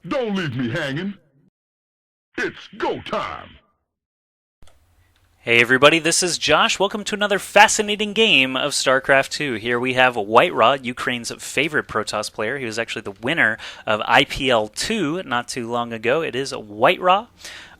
Don't leave me hanging. It's go time. Hey everybody, this is Josh. Welcome to another fascinating game of StarCraft 2. Here we have WhiteRa, Ukraine's favorite Protoss player. He was actually the winner of IPL 2 not too long ago. It is WhiteRa.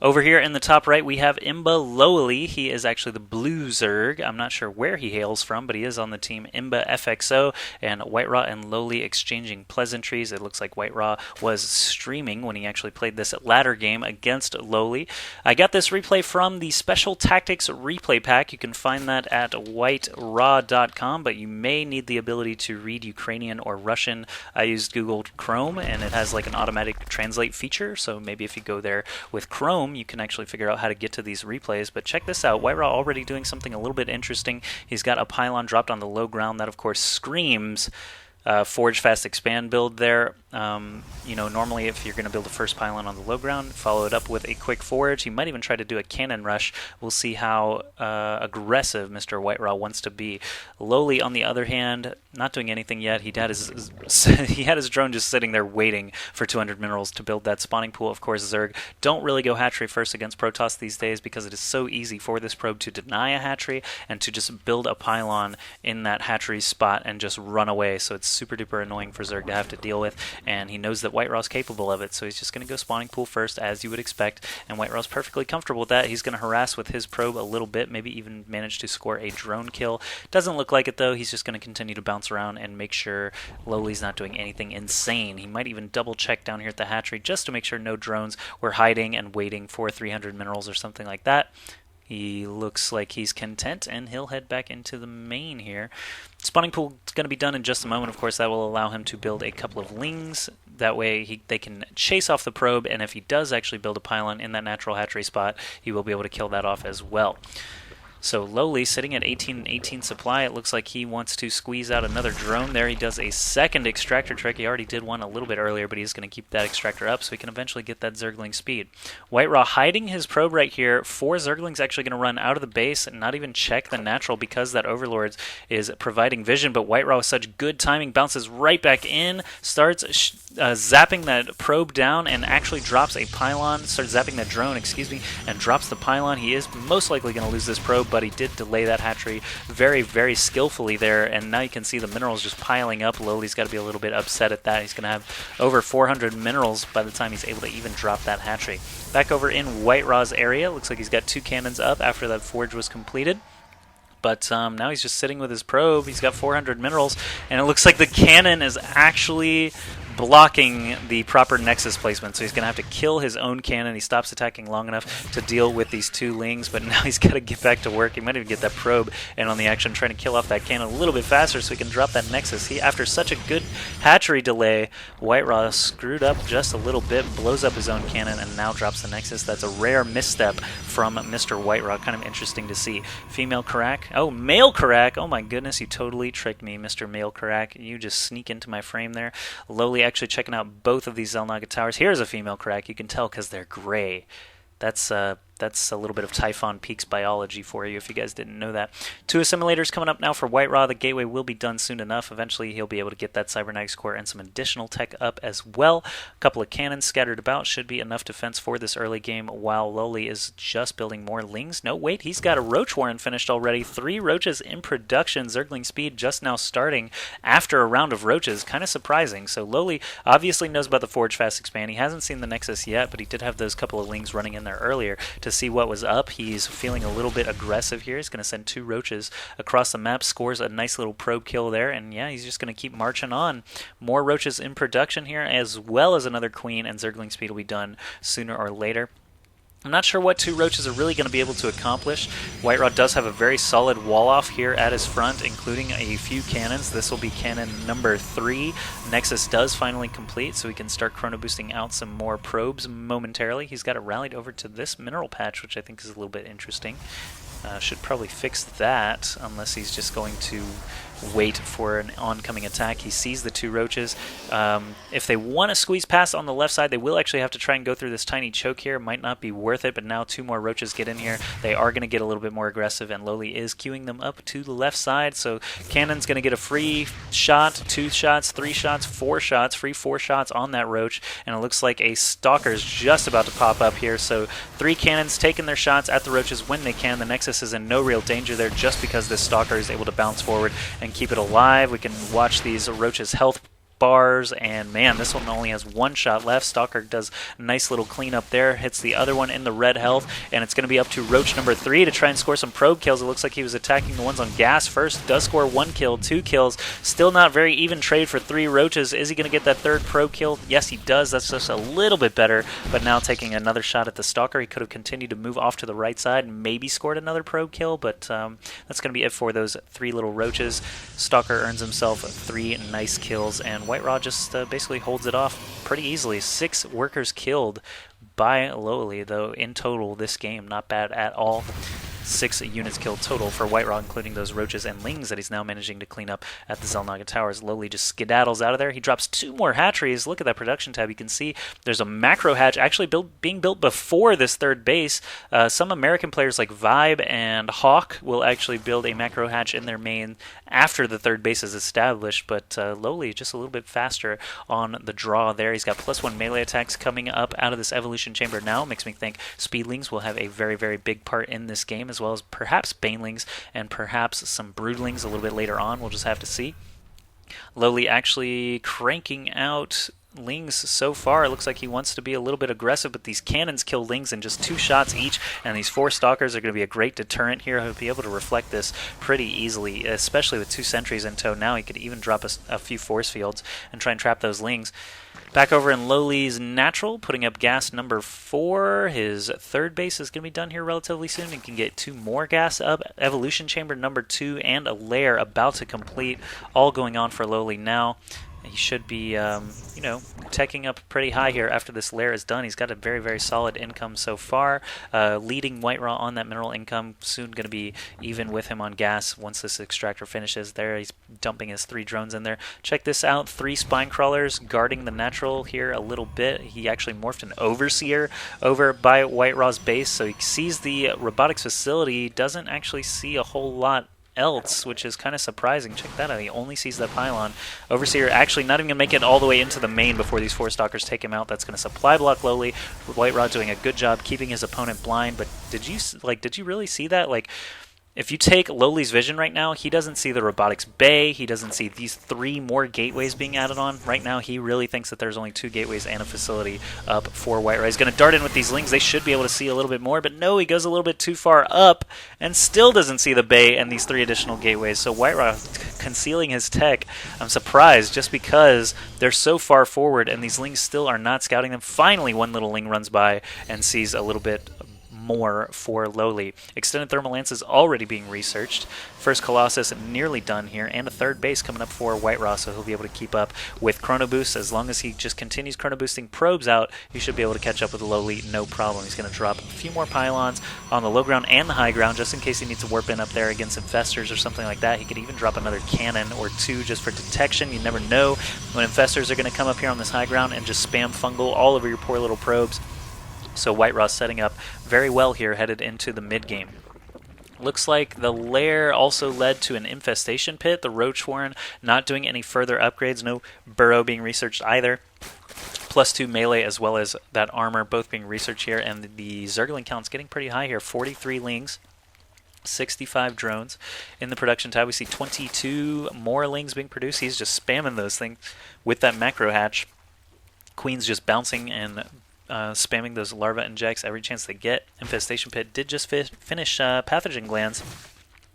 Over here in the top right, we have imbaLoweLy. He is actually the blue Zerg. I'm not sure where he hails from, but he is on the team imbaFXO, and WhiteRa and Lowly exchanging pleasantries. It looks like WhiteRa was streaming when he actually played this ladder game against Lowly. I got this replay from the Special Tactics replay pack. You can find that at WhiteRa.com, but you may need the ability to read Ukrainian or Russian. I used Google Chrome, and it has like an automatic translate feature, so maybe if you go there with Chrome, you can actually figure out how to get to these replays. But check this out. WhiteRa already doing something a little bit interesting. He's got a pylon dropped on the low ground. That, of course, screams Forge Fast Expand build there. Normally if you're going to build the first pylon on the low ground, follow it up with a quick forge. He might even try to do a cannon rush. We'll see how aggressive Mr. WhiteRa wants to be. Lowly, on the other hand, not doing anything yet. He had his drone just sitting there waiting for 200 minerals to build that spawning pool. Of course, Zerg don't really go hatchery first against Protoss these days because it is so easy for this probe to deny a hatchery and to just build a pylon in that hatchery spot and just run away. So it's super duper annoying for Zerg to have to deal with, and he knows that WhiteRa's capable of it, so he's just going to go spawning pool first, as you would expect, and WhiteRa's perfectly comfortable with that. He's going to harass with his probe a little bit, maybe even manage to score a drone kill. Doesn't look like it, though. He's just going to continue to bounce around and make sure Lowly's not doing anything insane. He might even double check down here at the hatchery just to make sure no drones were hiding and waiting for 300 minerals or something like that. He looks like he's content, and he'll head back into the main here. Spawning pool is going to be done in just a moment. Of course, that will allow him to build a couple of lings. That way they can chase off the probe, and if he does actually build a pylon in that natural hatchery spot, he will be able to kill that off as well. So Lowly sitting at 18 and 18 supply. It looks like he wants to squeeze out another drone there. He does a second extractor trick. He already did one a little bit earlier, but he's going to keep that extractor up so he can eventually get that Zergling speed. WhiteRa hiding his probe right here. 4 Zerglings actually going to run out of the base and not even check the natural because that Overlord is providing vision, but WhiteRa with such good timing bounces right back in, starts zapping that probe down and actually drops a pylon, starts zapping that drone, and drops the pylon. He is most likely going to lose this probe, but he did delay that hatchery very, very skillfully there, and now you can see the minerals just piling up. Lowly's got to be a little bit upset at that. He's going to have over 400 minerals by the time he's able to even drop that hatchery. Back over in WhiteRa's area, looks like he's got 2 cannons up after that forge was completed. But now he's just sitting with his probe. He's got 400 minerals, and it looks like the cannon is actually blocking the proper nexus placement, so he's going to have to kill his own cannon. He stops attacking long enough to deal with these 2 lings, but now he's got to get back to work. He might even get that probe in on the action, trying to kill off that cannon a little bit faster so he can drop that nexus. After such a good hatchery delay, WhiteRa screwed up just a little bit, blows up his own cannon, and now drops the nexus. That's a rare misstep from Mr. WhiteRa. Kind of interesting to see. Female Karak. Oh, male Karak. Oh my goodness, you totally tricked me, Mr. Male Karak. You just sneak into my frame there. Lowly actually checking out both of these Xel'Naga towers. Here's a female Karak. You can tell because they're gray. That's a little bit of Typhon Peaks biology for you if you guys didn't know that. 2 assimilators coming up now for WhiteRa. The gateway will be done soon enough. Eventually he'll be able to get that Cybernetics core and some additional tech up as well. A couple of cannons scattered about should be enough defense for this early game, while Lowly is just building more lings. No, wait, he's got a Roach Warren finished already. 3 roaches in production. Zergling speed just now starting after a round of roaches. Kind of surprising. So Lowly obviously knows about the Forge Fast Expand. He hasn't seen the Nexus yet, but he did have those couple of lings running in there earlier to see what was up. He's feeling a little bit aggressive here. He's going to send 2 roaches across the map, scores a nice little probe kill there, and yeah, he's just going to keep marching on. More roaches in production here, as well as another queen, and Zergling speed will be done sooner or later. I'm not sure what 2 roaches are really going to be able to accomplish. WhiteRa does have a very solid wall-off here at his front, including a few cannons. This will be cannon number 3. Nexus does finally complete, so we can start chrono boosting out some more probes momentarily. He's got it rallied over to this mineral patch, which I think is a little bit interesting. Should probably fix that, unless he's just going to wait for an oncoming attack. He sees the 2 roaches. If they want to squeeze past on the left side, they will actually have to try and go through this tiny choke here. Might not be worth it, but now 2 more roaches get in here. They are going to get a little bit more aggressive, and LoweLy is queuing them up to the left side. So Cannon's going to get a free shot, 2 shots, 3 shots, 4 shots, free 4 shots on that roach, and it looks like a Stalker's just about to pop up here. So 3 cannons taking their shots at the roaches when they can. The Nexus is in no real danger there just because this Stalker is able to bounce forward and keep it alive. We can watch these roaches' health bars, and man, this one only has 1 shot left. Stalker does a nice little cleanup there, hits the other one in the red health, and it's going to be up to roach number 3 to try and score some probe kills. It looks like he was attacking the ones on gas first. Does score 1 kill, 2 kills. Still not very even trade for 3 roaches. Is he going to get that 3rd probe kill? Yes, he does. That's just a little bit better, but now taking another shot at the Stalker. He could have continued to move off to the right side and maybe scored another probe kill, but that's going to be it for those 3 little roaches. Stalker earns himself 3 nice kills, and WhiteRa just basically holds it off pretty easily. 6 workers killed by LoweLy, though in total this game, not bad at all. 6 units killed total for WhiteRa, including those roaches and lings that he's now managing to clean up at the Xel'Naga Towers. LoweLy just skedaddles out of there. He drops 2 more hatcheries. Look at that production tab. You can see there's a macro hatch actually being built before this 3rd base. Some American players like Vibe and Hawk will actually build a macro hatch in their main after the 3rd base is established, but LoweLy just a little bit faster on the draw there. He's got +1 melee attacks coming up out of this evolution chamber now. Makes me think Speedlings will have a very, very big part in this game, as well as perhaps Banelings and perhaps some Broodlings a little bit later on. We'll just have to see. LoweLy actually cranking out lings so far. It looks like he wants to be a little bit aggressive, but these cannons kill lings in just 2 shots each, and these 4 stalkers are going to be a great deterrent here. He'll be able to reflect this pretty easily, especially with 2 sentries in tow. Now he could even drop a few force fields and try and trap those lings. Back over in LoweLy's natural, putting up gas number 4. His 3rd base is going to be done here relatively soon. He can get 2 more gas up. Evolution chamber number 2 and a lair about to complete, all going on for LoweLy now. He should be, teching up pretty high here after this lair is done. He's got a very, very solid income so far. Leading WhiteRa on that mineral income. Soon going to be even with him on gas once this extractor finishes there. He's dumping his 3 drones in there. Check this out. 3 spine crawlers guarding the natural here a little bit. He actually morphed an overseer over by WhiteRa's base, so he sees the robotics facility. Doesn't actually see a whole lot else, which is kind of surprising. Check that out. He only sees the pylon. Overseer actually not even going to make it all the way into the main before these 4 stalkers take him out. That's going to supply block LoweLy. WhiteRa doing a good job keeping his opponent blind, but did you really see that? If you take LoweLy's vision right now, he doesn't see the robotics bay. He doesn't see these 3 more gateways being added on. Right now, he really thinks that there's only 2 gateways and a facility up for WhiteRa. He's going to dart in with these lings. They should be able to see a little bit more, but no, he goes a little bit too far up and still doesn't see the bay and these 3 additional gateways. So WhiteRa concealing his tech. I'm surprised just because they're so far forward and these lings still are not scouting them. Finally, one little ling runs by and sees a little bit more for LoweLy. Extended thermal lance is already being researched. First Colossus nearly done here, and a 3rd base coming up for WhiteRa, so he'll be able to keep up with Chrono Boost. As long as he just continues Chrono Boosting probes out, he should be able to catch up with LoweLy, no problem. He's going to drop a few more pylons on the low ground and the high ground, just in case he needs to warp in up there against infestors or something like that. He could even drop another cannon or 2 just for detection. You never know when infestors are going to come up here on this high ground and just spam fungal all over your poor little probes. So WhiteRa setting up very well here headed into the mid-game. Looks like the lair also led to an infestation pit. The Roach Warren not doing any further upgrades. No burrow being researched either. +2 melee as well as that armor both being researched here. And the Zergling count's getting pretty high here. 43 lings. 65 drones. In the production tab, we see 22 more lings being produced. He's just spamming those things with that macro hatch. Queen's just bouncing and spamming those larva injects every chance they get. Infestation pit did just finish pathogen glands,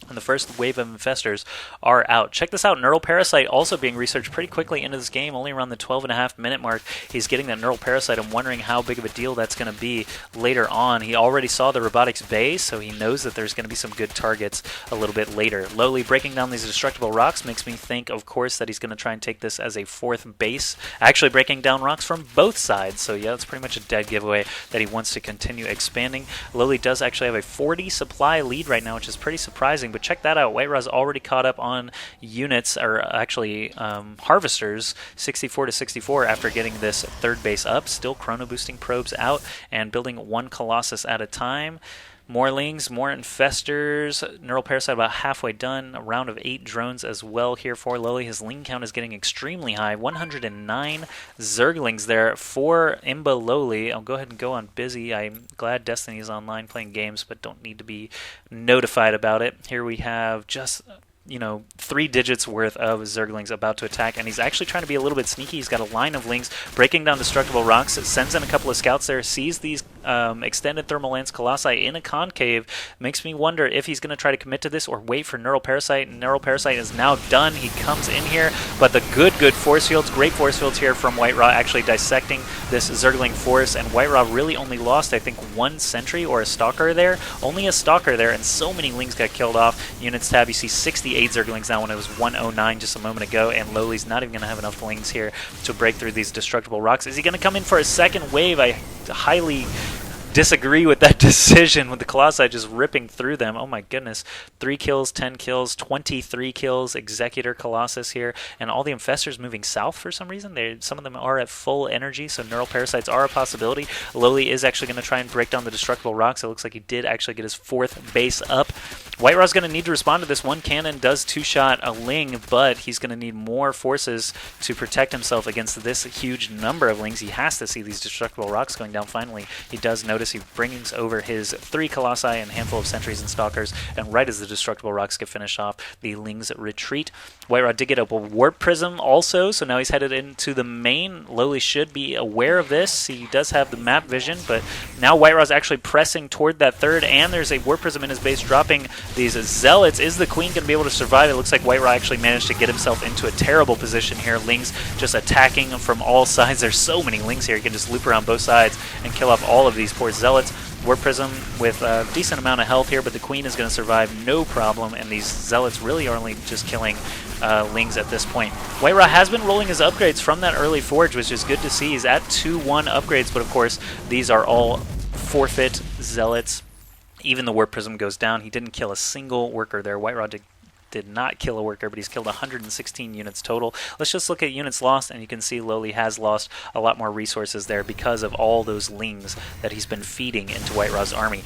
and the first wave of infestors are out. Check this out, Neural Parasite also being researched pretty quickly into this game, only around the 12.5-minute mark. He's getting that Neural Parasite. I'm wondering how big of a deal that's going to be later on. He already saw the robotics base, so he knows that there's going to be some good targets a little bit later. LoweLy breaking down these destructible rocks makes me think, of course, that he's going to try and take this as a 4th base, actually breaking down rocks from both sides. So yeah, that's pretty much a dead giveaway that he wants to continue expanding. LoweLy does actually have a 40 supply lead right now, which is pretty surprising, but But check that out. WhiteRa's already caught up on units, or actually harvesters, 64 to 64 after getting this third base up. Still chrono boosting probes out and building one Colossus at a time. More lings, more infestors. Neural Parasite about halfway done. A round of 8 drones as well here for LoweLy. His ling count is getting extremely high. 109 Zerglings there for imbaLoweLy. I'll go ahead and go on busy. I'm glad Destiny is online playing games, but don't need to be notified about it. Here we have just 3 digits worth of Zerglings about to attack, and he's actually trying to be a little bit sneaky. He's got a line of lings breaking down destructible rocks, sends in a couple of scouts there, sees these extended thermal lance colossi in a concave. Makes me wonder if he's going to try to commit to this or wait for Neural Parasite. Neural Parasite is now done. He comes in here, but the good force fields, great force fields here from WhiteRa, actually dissecting this Zergling force, and WhiteRa really only lost, I think, 1 sentry or a stalker there. Only a stalker there, and so many lings got killed off. Units tab, you see 68 Zerglings now when it was 109 just a moment ago, and LoweLy's not even going to have enough lings here to break through these destructible rocks. Is he going to come in for a second wave? I highly disagree with that decision, with the Colossi just ripping through them. Oh my goodness. 3 kills, 10 kills, 23 kills, Executor Colossus here, and all the infestors moving south for some reason. Some of them are at full energy, so Neural Parasites are a possibility. LoweLy is actually going to try and break down the destructible rocks. It looks like he did actually get his 4th base up. WhiteRa's going to need to respond to this. One cannon does 2-shot a ling, but he's going to need more forces to protect himself against this huge number of lings. He has to see these destructible rocks going down finally. He does notice. He brings over his 3 colossi and a handful of sentries and stalkers, and right as the destructible rocks get finished off, the lings retreat. WhiteRa did get a warp prism also, so now he's headed into the main. LoweLy should be aware of this. He does have the map vision, but now WhiteRa's actually pressing toward that third, and there's a warp prism in his base dropping these zealots. Is the queen going to be able to survive? It looks like WhiteRa actually managed to get himself into a terrible position here. Lings just attacking from all sides. There's so many lings here. He can just loop around both sides and kill off all of these poor zealots. Warp Prism with a decent amount of health here, but the queen is going to survive no problem, and these zealots really are only just killing lings at this point. WhiteRa has been rolling his upgrades from that early forge, which is good to see. He's at 2-1 upgrades, but of course these are all forfeit zealots. Even the Warp Prism goes down. He didn't kill a single worker there. WhiteRa did not kill a worker, but he's killed 116 units total. Let's just look at units lost, and you can see LoweLy has lost a lot more resources there because of all those lings that he's been feeding into WhiteRa's army.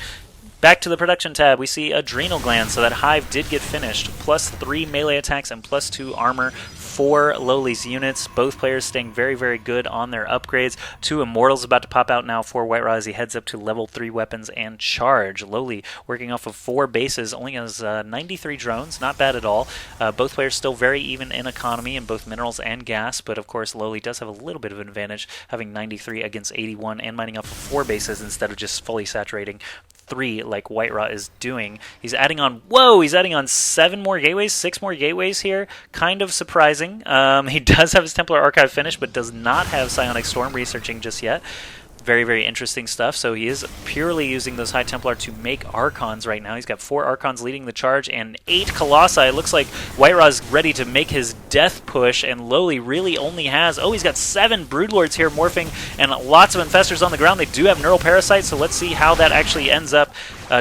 Back to the production tab, we see Adrenal Gland, so that hive did get finished. +3 melee attacks and +2 armor for LoweLy's units. Both players staying very, very good on their upgrades. 2 Immortals about to pop out now for WhiteRa as he heads up to level 3 weapons and charge. LoweLy working off of 4 bases, only has 93 drones, not bad at all. Both players still very even in economy in both minerals and gas, but of course LoweLy does have a little bit of an advantage, having 93 against 81 and mining off of 4 bases instead of just fully saturating 3 like WhiteRa is doing. He's adding on, he's adding on 7 more gateways, 6 more gateways here. Kind of surprising. He does have his Templar Archive finished, but does not have Psionic Storm researching just yet. Very, very interesting stuff. So he is purely using those High Templar to make Archons right now. He's got 4 Archons leading the charge and 8 Colossi. It looks like WhiteRa's ready to make his death push, and LoweLy really only has, he's got 7 Broodlords here morphing and lots of Infestors on the ground. They do have Neural Parasites, so let's see how that actually ends up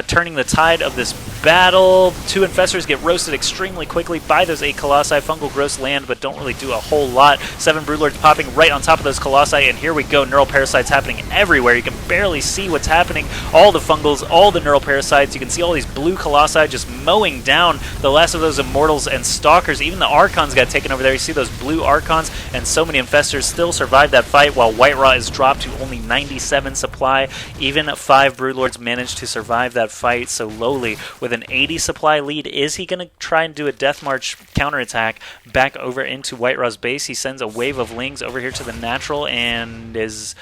turning the tide of this battle. 2 Infestors get roasted extremely quickly by those 8 Colossi. Fungal Growths land, but don't really do a whole lot. 7 Broodlords popping right on top of those Colossi, and here we go. Neural Parasites happening everywhere. You can barely see what's happening. All the Fungals, all the Neural Parasites. You can see all these blue Colossi just mowing down the last of those Immortals and Stalkers. Even the Archons got taken over there. You see those blue Archons, and so many Infestors still survive that fight, while WhiteRa is dropped to only 97 supply. Even 5 Broodlords managed to survive that fight, so LoweLy with an 80 supply lead. Is he going to try and do a Death March counterattack back over into WhiteRa's base? He sends a wave of lings over here to the natural and is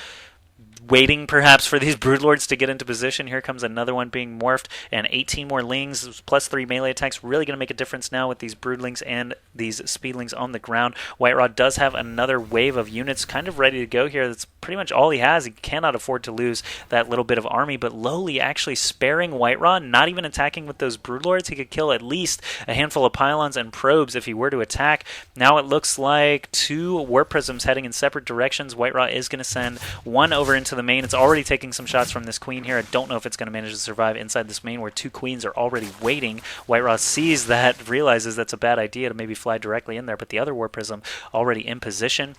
waiting perhaps for these Broodlords to get into position. Here comes another one being morphed, and 18 more lings +3 melee attacks. Really going to make a difference now with these Broodlings and these Speedlings on the ground. WhiteRa does have another wave of units kind of ready to go here. That's pretty much all he has. He cannot afford to lose that little bit of army, but LoweLy actually sparing WhiteRa, not even attacking with those Broodlords. He could kill at least a handful of pylons and probes if he were to attack. Now it looks like 2 Warp Prisms heading in separate directions. WhiteRa is going to send one over into the the main. It's already taking some shots from this queen here. I don't know if it's going to manage to survive inside this main where 2 queens are already waiting. WhiteRa sees that, realizes that's a bad idea to maybe fly directly in there, but the other Warp Prism already in position.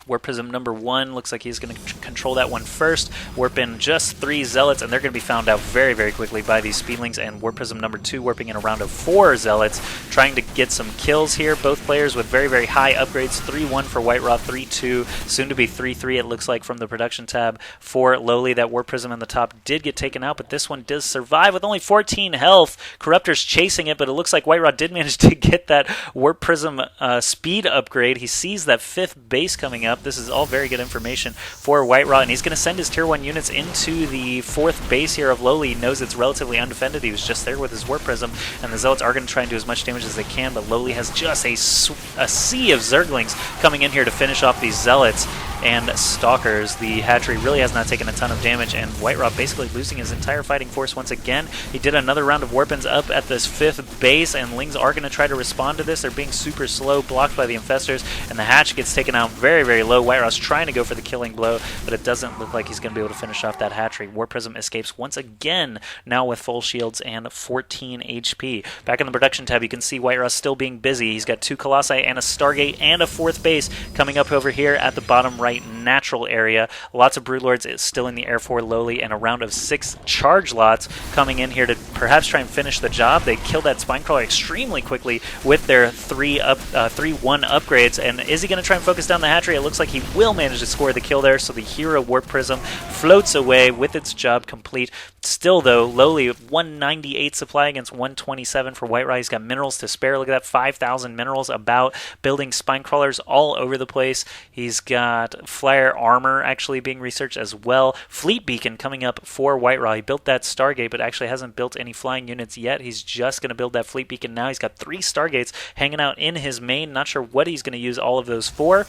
Warp Prism number 1 looks like he's going to control that one first. Warp in just 3 Zealots, and they're going to be found out very, very quickly by these Speedlings. And Warp Prism number 2 warping in a round of 4 Zealots, trying to get some kills here. Both players with very, very high upgrades. 3-1 for WhiteRa, 3-2, soon to be 3-3 it looks like from the production tab for LoweLy. That Warp Prism on the top did get taken out, but this one does survive with only 14 health. Corruptor's chasing it, but it looks like WhiteRa did manage to get that Warp Prism speed upgrade. He sees that 5th base coming up. This is all very good information for WhiteRa, and he's going to send his tier 1 units into the 4th base here of LoweLy. He knows it's relatively undefended. He was just there with his Warp Prism, and the Zealots are going to try and do as much damage as they can, but LoweLy has just a sea of Zerglings coming in here to finish off these Zealots and Stalkers. The hatchery really has not taken a ton of damage, and WhiteRa basically losing his entire fighting force once again. He did another round of Warpins up at this 5th base, and Lings are going to try to respond to this. They're being super slow, blocked by the Infestors, and the hatch gets taken out very, very low. WhiteRa's trying to go for the killing blow, but it doesn't look like he's going to be able to finish off that hatchery. Warp Prism escapes once again, now with full shields and 14 HP. Back in the production tab, you can see WhiteRa still being busy. He's got 2 Colossi and a Stargate and a 4th base coming up over here at the bottom right natural area. Lots of Broodlords still in the air for LoweLy, and a round of 6 charge lots coming in here to perhaps try and finish the job. They killed that Spinecrawler extremely quickly with their 3-1 upgrades, and is he going to try and focus down the hatchery? It looks like he will manage to score the kill there, so the Hero Warp Prism floats away with its job complete. Still, though, LoweLy 198 supply against 127 for WhiteRa. He's got minerals to spare. Look at that, 5,000 minerals about, building Spinecrawlers all over the place. He's got Flyer Armor actually being researched as well. Fleet Beacon coming up for WhiteRa. He built that Stargate, but actually hasn't built any flying units yet. He's just going to build that Fleet Beacon now. He's got 3 Stargates hanging out in his main. Not sure what he's going to use all of those for.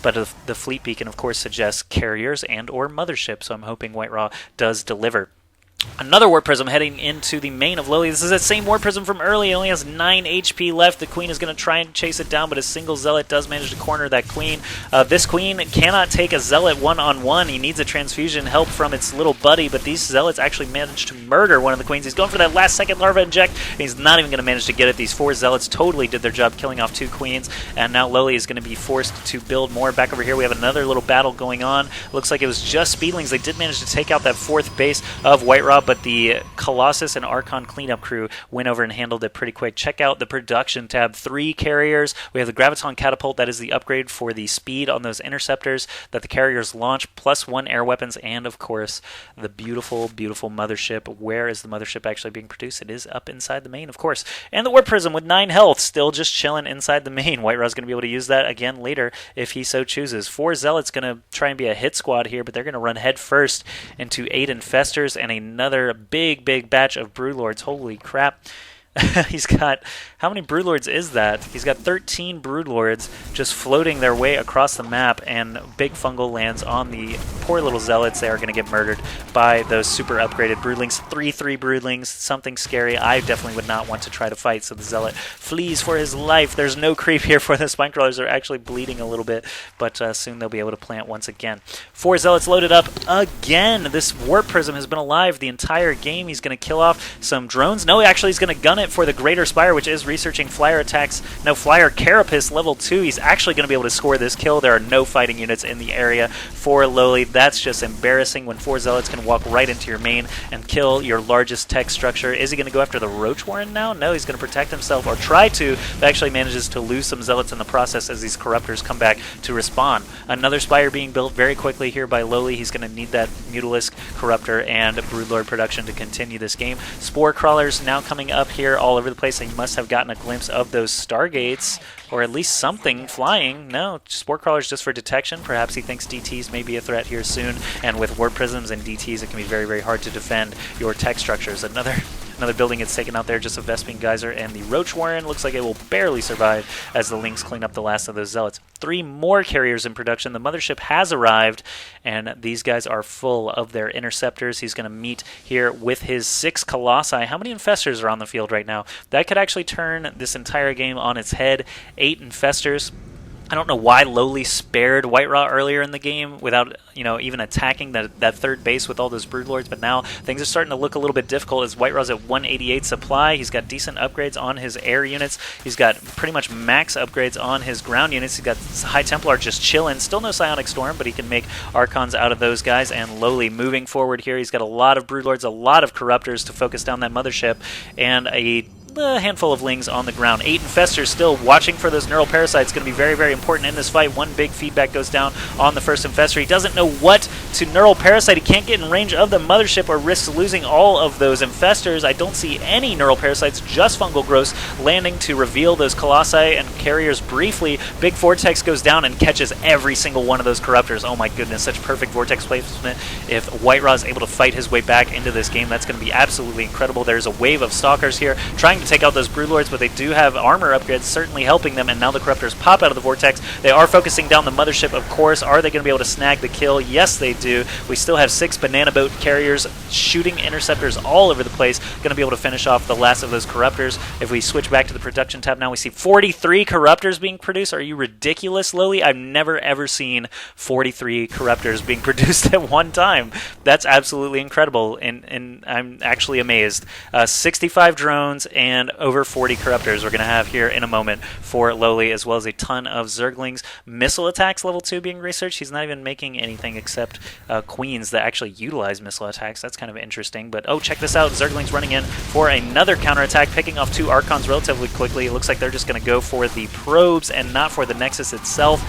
But the Fleet Beacon, of course, suggests carriers and or motherships, so I'm hoping WhiteRa does deliver. Another Warp Prism heading into the main of LoweLy. This is that same Warp Prism from early. It only has 9 HP left. The Queen is going to try and chase it down, but a single Zealot does manage to corner that Queen. This Queen cannot take a Zealot one-on-one. He needs a transfusion help from its little buddy, but these Zealots actually managed to murder one of the Queens. He's going for that last-second Larva Inject, and he's not even going to manage to get it. These 4 Zealots totally did their job killing off 2 Queens, and now LoweLy is going to be forced to build more. Back over here, we have another little battle going on. Looks like it was just Speedlings. They did manage to take out that 4th base of WhiteRa, but the Colossus and Archon cleanup crew went over and handled it pretty quick. Check out the production tab. 3 carriers. We have the Graviton Catapult. That is the upgrade for the speed on those interceptors that the carriers launch, plus 1 air weapons, and of course the beautiful, beautiful mothership. Where is the mothership actually being produced? It is up inside the main, of course. And the Warp Prism with 9 health, still just chilling inside the main. WhiteRa's going to be able to use that again later if he so chooses. 4 Zealots going to try and be a hit squad here, but they're going to run head first into 8 Infestors and another big batch of Broodlords. Holy crap. He's got, how many Broodlords is that? He's got 13 Broodlords just floating their way across the map, and Big Fungal lands on the poor little Zealots. They are going to get murdered by those super upgraded Broodlings. 3-3 Broodlings, something scary. I definitely would not want to try to fight, so the Zealot flees for his life. There's no creep here for the Spinecrawlers. They're actually bleeding a little bit, but soon they'll be able to plant once again. 4 Zealots loaded up again. This Warp Prism has been alive the entire game. He's going to kill off some drones. No, actually he's going to gun it for the Greater Spire, which is researching flyer attacks. No, Flyer Carapace level 2. He's actually going to be able to score this kill. There are no fighting units in the area for LoweLy. That's just embarrassing when 4 Zealots can walk right into your main and kill your largest tech structure. Is he going to go after the Roach Warren now? No, he's going to protect himself, or try to, but actually manages to lose some Zealots in the process as these Corruptors come back to respawn. Another Spire being built very quickly here by LoweLy. He's going to need that Mutalisk, Corruptor, and Broodlord production to continue this game. Spore Crawlers now coming up here all over the place, and you must have gotten a glimpse of those Stargates, or at least something flying. No, Spore Crawlers just for detection. Perhaps he thinks DTs may be a threat here soon, and with Warp Prisms and DTs, it can be very, very hard to defend your tech structures. Another building gets taken out there, just a Vespene Geyser, and the Roach Warren looks like it will barely survive as the Lynx clean up the last of those Zealots. 3 more carriers in production. The mothership has arrived, and these guys are full of their interceptors. He's going to meet here with his 6 Colossi. How many Infestors are on the field right now? That could actually turn this entire game on its head. 8 Infestors. I don't know why LoweLy spared WhiteRa earlier in the game without, even attacking that third base with all those Broodlords, but now things are starting to look a little bit difficult as WhiteRa's at 188 supply. He's got decent upgrades on his air units. He's got pretty much max upgrades on his ground units. He's got High Templar just chilling. Still no Psionic Storm, but he can make Archons out of those guys. And LoweLy moving forward here. He's got a lot of Broodlords, a lot of Corruptors to focus down that mothership, and a handful of Lings on the ground. 8 Infestors still watching for those Neural Parasites. Going to be very, very important in this fight. One big feedback goes down on the first Infestor. He doesn't know what to Neural Parasite. He can't get in range of the mothership or risks losing all of those Infestors. I don't see any Neural Parasites, just Fungal Growths landing to reveal those Colossi and Carriers briefly. Big Vortex goes down and catches every single one of those Corruptors. Oh my goodness, such perfect Vortex placement. If WhiteRa is able to fight his way back into this game, that's going to be absolutely incredible. There's a wave of Stalkers here trying to take out those Broodlords, but they do have armor upgrades certainly helping them, and now the Corruptors pop out of the Vortex. They are focusing down the mothership, of course. Are they going to be able to snag the kill? Yes, they do. We still have 6 Banana Boat Carriers shooting Interceptors all over the place, going to be able to finish off the last of those Corruptors. If we switch back to the production tab now, we see 43 Corruptors being produced. Are you ridiculous, LoweLy? I've never ever seen 43 Corruptors being produced at one time. That's absolutely incredible, and I'm actually amazed. 65 drones and over 40 Corruptors we're going to have here in a moment for LoweLy, as well as a ton of Zerglings. Missile attacks level 2 being researched. He's not even making anything except Queens that actually utilize missile attacks. That's kind of interesting. But oh, check this out. Zerglings running in for another counterattack, picking off 2 Archons relatively quickly. It looks like they're just going to go for the probes and not for the Nexus itself.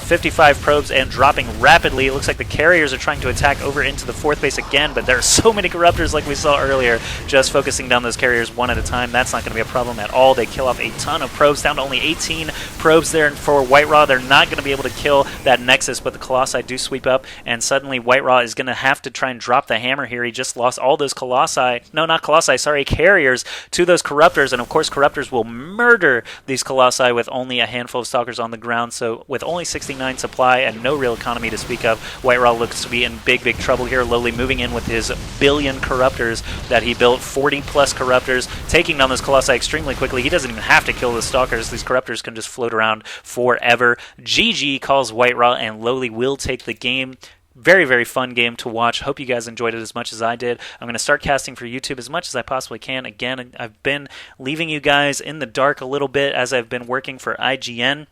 55 probes and dropping rapidly. It looks like the Carriers are trying to attack over into the 4th base again, but there are so many Corruptors like we saw earlier, just focusing down those Carriers one at a time. That's not going to be a problem at all. They kill off a ton of probes, down to only 18 probes there for WhiteRa. They're not going to be able to kill that Nexus, but the Colossi do sweep up, and suddenly WhiteRa is going to have to try and drop the hammer here. He just lost all those Carriers to those Corruptors, and of course Corruptors will murder these Colossi with only a handful of Stalkers on the ground. So with only 69 supply and no real economy to speak of, WhiteRa looks to be in big, big trouble here. LoweLy moving in with his billion Corruptors that he built, 40 plus Corruptors, taking down those Colossi extremely quickly. He doesn't even have to kill the Stalkers. These Corruptors can just float around forever. GG calls WhiteRa, and LoweLy will take the game. Very, very fun game to watch. Hope you guys enjoyed it as much as I did. I'm going to start casting for YouTube as much as I possibly can. Again, I've been leaving you guys in the dark a little bit as I've been working for IGN.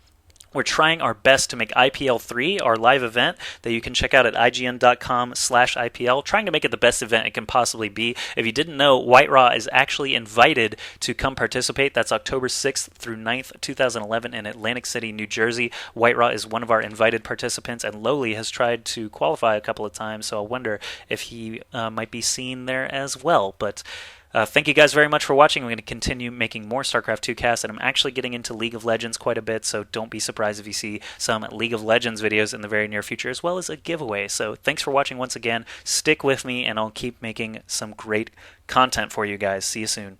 We're trying our best to make IPL3 our live event that you can check out at ign.com/IPL, trying to make it the best event it can possibly be. If you didn't know, WhiteRa is actually invited to come participate. That's October 6th through 9th, 2011 in Atlantic City, New Jersey. WhiteRa is one of our invited participants, and LoweLy has tried to qualify a couple of times, so I wonder if he might be seen there as well. But thank you guys very much for watching. I'm going to continue making more StarCraft 2 casts, and I'm actually getting into League of Legends quite a bit, so don't be surprised if you see some League of Legends videos in the very near future, as well as a giveaway. So thanks for watching once again. Stick with me, and I'll keep making some great content for you guys. See you soon.